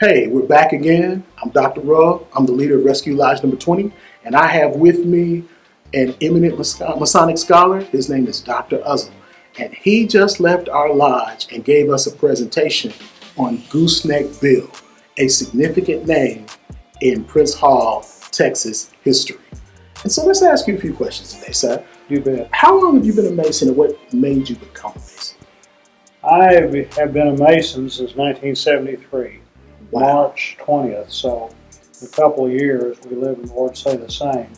Hey, we're back again. I'm Dr. Rubb. I'm the leader of Rescue Lodge number 20, and I have with me an eminent Masonic scholar. His name is Dr. Uzzel, and he just left our lodge and gave us a presentation on Gooseneck Bill, a significant name in Prince Hall, Texas history. And so let's ask you a few questions today, sir. You bet. How long have you been a Mason, and what made you become a Mason? I have been a Mason since 1973, Wow. March 20th. So in a couple of years, we live in the Lord say the same.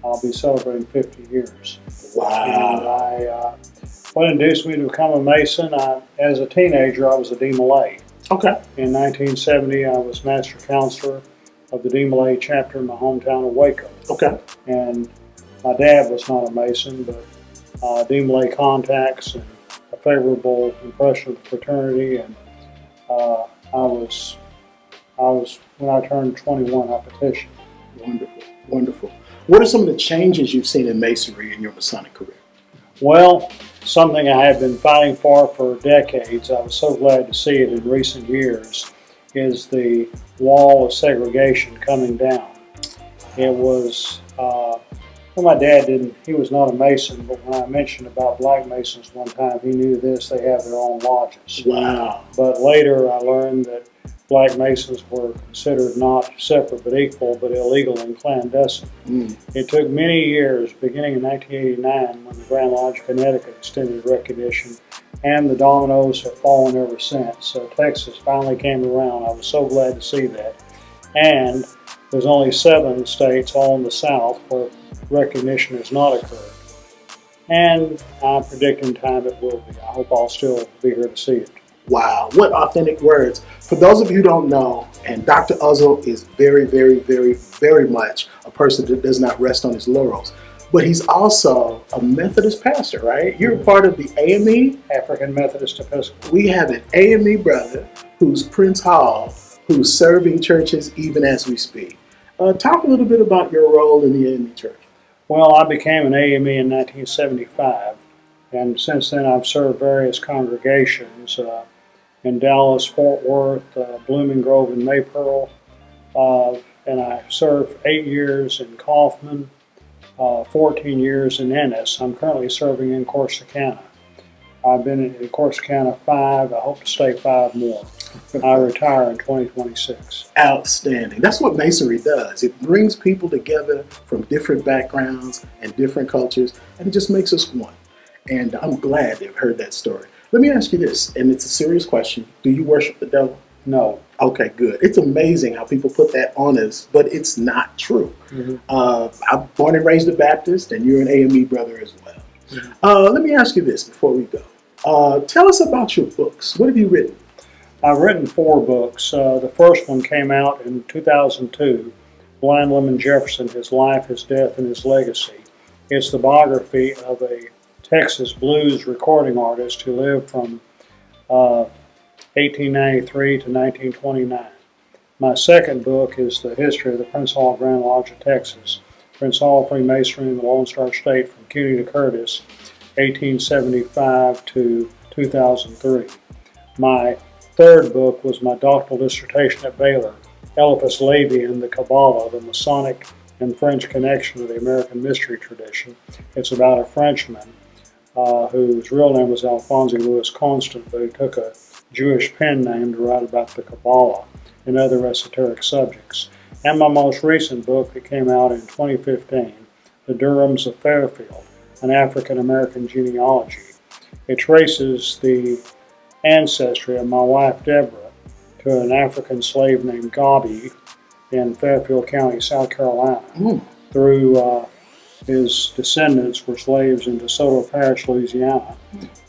I'll be celebrating 50 years. Wow. And what induced me to become a Mason? As a teenager, I was a D. Malay. Okay. In 1970, I was Master Counselor of the D. Malay chapter in my hometown of Waco. Okay. And my dad was not a Mason, but D. Malay contacts and a favorable impression of the fraternity, and I was when I turned 21, I petitioned. Wonderful, wonderful. What are some of the changes you've seen in Masonry in your Masonic career? Well, something I have been fighting for decades. I was so glad to see it in recent years. Is the wall of segregation coming down? It was. Well, my dad didn't, he was not a Mason, but when I mentioned about black Masons one time, he knew this, they have their own lodges. Wow. But later I learned that black Masons were considered not separate but equal, but illegal and clandestine. It took many years, beginning in 1989, when the Grand Lodge of Connecticut extended recognition, and the dominoes have fallen ever since. So Texas finally came around. I was so glad to see that. And there's only 7 states, all in the South, where recognition has not occurred. And I predict in time it will be. I hope I'll still be here to see it. Wow, what authentic words. For those of you who don't know, and Dr. Uzzel is very, very, very, very much a person that does not rest on his laurels. But he's also a Methodist pastor, right? You're part of the AME? African Methodist Episcopal. We have an AME brother who's Prince Hall, who's serving churches even as we speak. Talk a little bit about your role in the AME church. Well, I became an AME in 1975, and since then I've served various congregations in Dallas, Fort Worth, Blooming Grove, and Maypearl, and I served 8 years in Kaufman, 14 years in Ennis. I'm currently serving in Corsicana. I've been in Corsicana 5. I hope to stay 5 more. I retire in 2026. Outstanding. That's what Masonry does. It brings people together from different backgrounds and different cultures, and it just makes us one. And I'm glad they've heard that story. Let me ask you this, and it's a serious question. Do you worship the devil? No. Okay, good. It's amazing how people put that on us, but it's not true. I'm born and raised a Baptist, and you're an AME brother as well. Let me ask you this before we go. Tell us about your books. What have you written? I've written 4 books. The first one came out in 2002, Blind Lemon Jefferson, His Life, His Death, and His Legacy. It's the biography of a Texas blues recording artist who lived from 1893 to 1929. My second book is the history of the Prince Hall Grand Lodge of Texas, Prince Hall Freemasonry in the Lone Star State from Cuny to Curtis, 1875 to 2003. My third book was my doctoral dissertation at Baylor, Eliphas Levi and the Kabbalah, the Masonic and French connection of the American mystery tradition. It's about a Frenchman whose real name was Alphonse Louis Constant, but who took a Jewish pen name to write about the Kabbalah and other esoteric subjects. And my most recent book that came out in 2015, The Durhams of Fairfield, an African-American genealogy. It traces the ancestry of my wife Deborah to an African slave named Gabi in Fairfield County, South Carolina. Through his descendants were slaves in DeSoto Parish, Louisiana,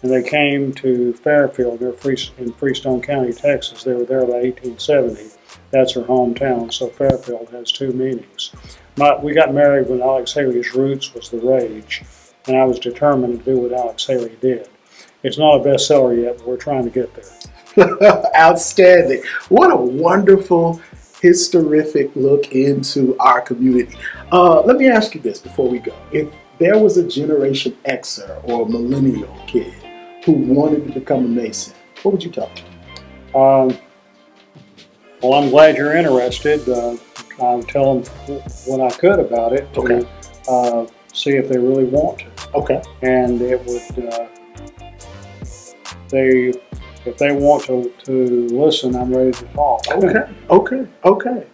and they came to Fairfield in Freestone County, Texas. They were there by 1870. That's her hometown, so Fairfield has 2 meanings. We got married when Alex Haley's Roots was the rage, and I was determined to do what Alex Haley did. It's not a bestseller yet, but we're trying to get there. Outstanding. What a wonderful, historific look into our community. Let me ask you this before we go. If there was a Generation Xer or a millennial kid who wanted to become a Mason, what would you tell them? Well, I'm glad you're interested. I'll tell them what I could about it to Okay. see if they really want to. Okay. And it would, they, if they want to listen, I'm ready to talk. Okay.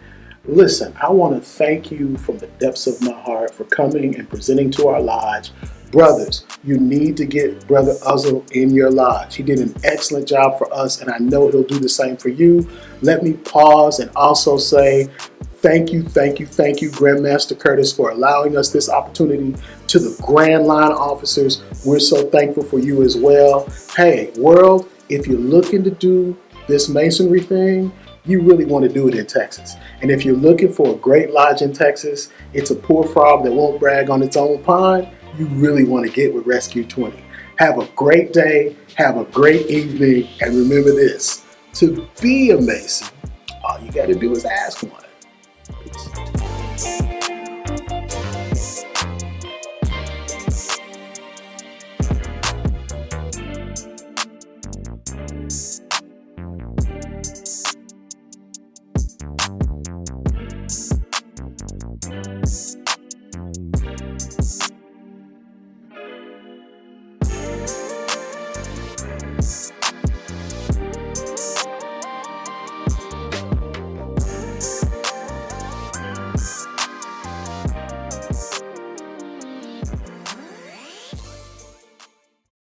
Listen, I want to thank you from the depths of my heart for coming and presenting to our lodge. Brothers, you need to get Brother Uzzel in your lodge. He did an excellent job for us, and I know he'll do the same for you. Let me pause and also say thank you, Grandmaster Curtis, for allowing us this opportunity. To the Grand Line officers, we're so thankful for you as well. Hey, world, if you're looking to do this masonry thing, you really want to do it in Texas. And if you're looking for a great lodge in Texas, it's a poor frog that won't brag on its own pond, you really want to get with Rescue 20. Have a great day, have a great evening, and remember this, to be a Mason, all you got to do is ask one. Peace.